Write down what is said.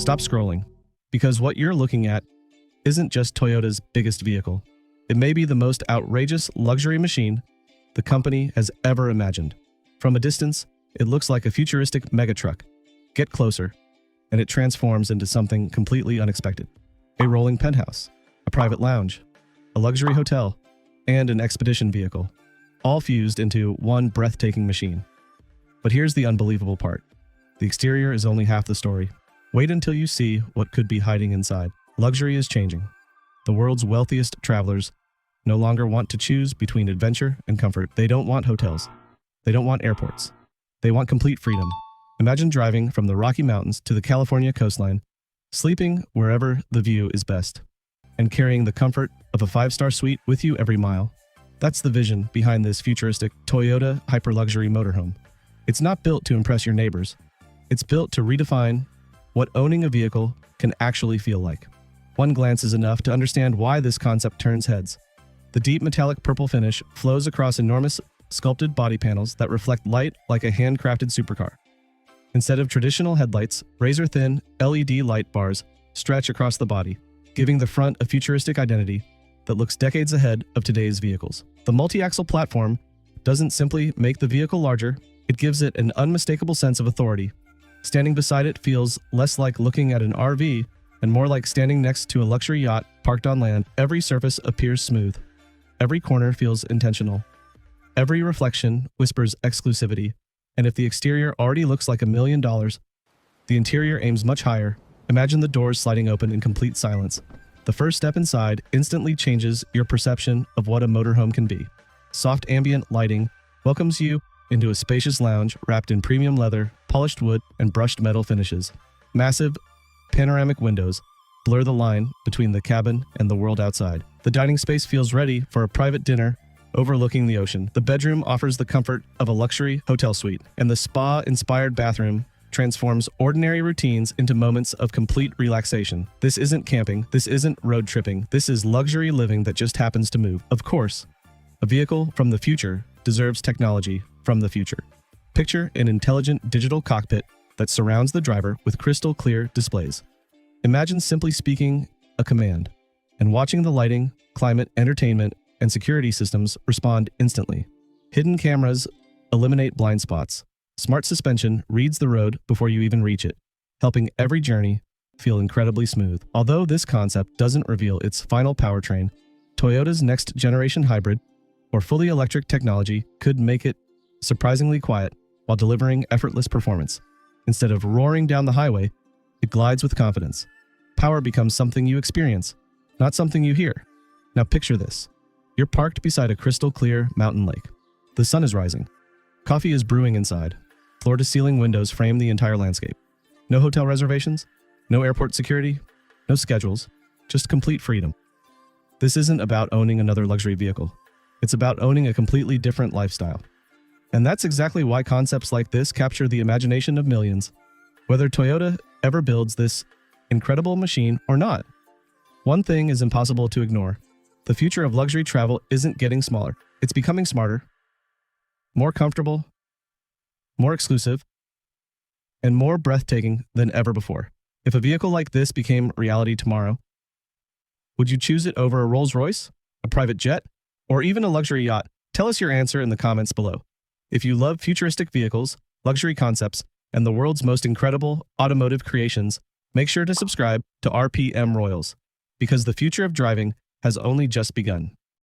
Stop scrolling, because what you're looking at isn't just Toyota's biggest vehicle. It may be the most outrageous luxury machine the company has ever imagined. From a distance, it looks like a futuristic megatruck. Get closer, and it transforms into something completely unexpected. A rolling penthouse, a private lounge, a luxury hotel, and an expedition vehicle, all fused into one breathtaking machine. But here's the unbelievable part. The exterior is only half the story. Wait until you see what could be hiding inside. Luxury is changing. The world's wealthiest travelers no longer want to choose between adventure and comfort. They don't want hotels. They don't want airports. They want complete freedom. Imagine driving from the Rocky Mountains to the California coastline, sleeping wherever the view is best, and carrying the comfort of a five-star suite with you every mile. That's the vision behind this futuristic Toyota HyperLuxury Motorhome. It's not built to impress your neighbors. It's built to redefine what owning a vehicle can actually feel like. One glance is enough to understand why this concept turns heads. The deep metallic purple finish flows across enormous sculpted body panels that reflect light like a handcrafted supercar. Instead of traditional headlights, razor-thin LED light bars stretch across the body, giving the front a futuristic identity that looks decades ahead of today's vehicles. The multi-axle platform doesn't simply make the vehicle larger, it gives it an unmistakable sense of authority. Standing beside it feels less like looking at an RV and more like standing next to a luxury yacht parked on land. Every surface appears smooth. Every corner feels intentional. Every reflection whispers exclusivity. And if the exterior already looks like $1 million, the interior aims much higher. Imagine the doors sliding open in complete silence. The first step inside instantly changes your perception of what a motorhome can be. Soft ambient lighting welcomes you into a spacious lounge wrapped in premium leather, polished wood, and brushed metal finishes. Massive, panoramic windows blur the line between the cabin and the world outside. The dining space feels ready for a private dinner overlooking the ocean. The bedroom offers the comfort of a luxury hotel suite, and the spa-inspired bathroom transforms ordinary routines into moments of complete relaxation. This isn't camping, this isn't road tripping, this is luxury living that just happens to move. Of course, a vehicle from the future deserves technology from the future. Picture an intelligent digital cockpit that surrounds the driver with crystal clear displays. Imagine simply speaking a command and watching the lighting, climate, entertainment, and security systems respond instantly. Hidden cameras eliminate blind spots. Smart suspension reads the road before you even reach it, helping every journey feel incredibly smooth. Although this concept doesn't reveal its final powertrain, Toyota's next generation hybrid or fully electric technology could make it surprisingly quiet while delivering effortless performance. Instead of roaring down the highway, it glides with confidence. Power becomes something you experience, not something you hear. Now picture this. You're parked beside a crystal clear mountain lake. The sun is rising. Coffee is brewing inside. Floor-to-ceiling windows frame the entire landscape. No hotel reservations, no airport security, no schedules, just complete freedom. This isn't about owning another luxury vehicle. It's about owning a completely different lifestyle. And that's exactly why concepts like this capture the imagination of millions. Whether Toyota ever builds this incredible machine or not, one thing is impossible to ignore. The future of luxury travel isn't getting smaller. It's becoming smarter, more comfortable, more exclusive, and more breathtaking than ever before. If a vehicle like this became reality tomorrow, would you choose it over a Rolls-Royce, a private jet, or even a luxury yacht? Tell us your answer in the comments below. If you love futuristic vehicles, luxury concepts, and the world's most incredible automotive creations, make sure to subscribe to RPM Royals, because the future of driving has only just begun.